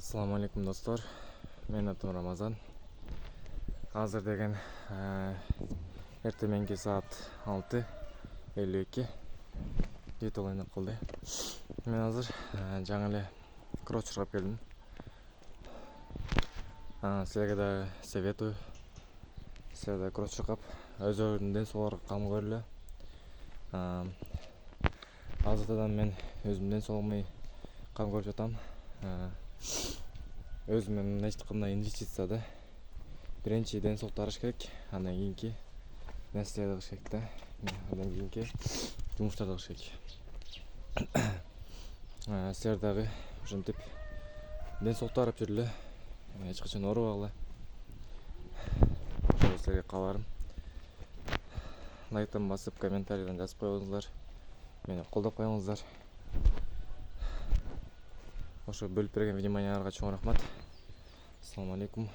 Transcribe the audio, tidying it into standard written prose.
Assalamu alaikum dostlar. Men atım Ramazan. Hazır деген ertemenki saat 6:52. Жети ойнап калды. Мен азыр жаңы эле кросс чыгып келдим. Силерге да советую. Силер да кросс чыгып, өзүңөрдүн ден соолугуңарга кам көрүлө. Азыртадан мен өзүмдүн ден соолугума кам көрүп жатам. Өзүмө эч кандай инвестиция да. Биринчи ден соолукту караш керек, андан кийинки нерселерди кылыш керек да. Андан кийинки жумуштарды кылыш керек. Силер дагы ушинтип ден соолукту карап жүрүлө. Эч качан оорубагыла. Ошол силерге кабарым. Лайктан басып, комментарийден жазып коюңуздар. Мени колдоп коюңуздар. Ошо бөлүп берген вниманияңарга чоң рахмат. Assalamu alaikum.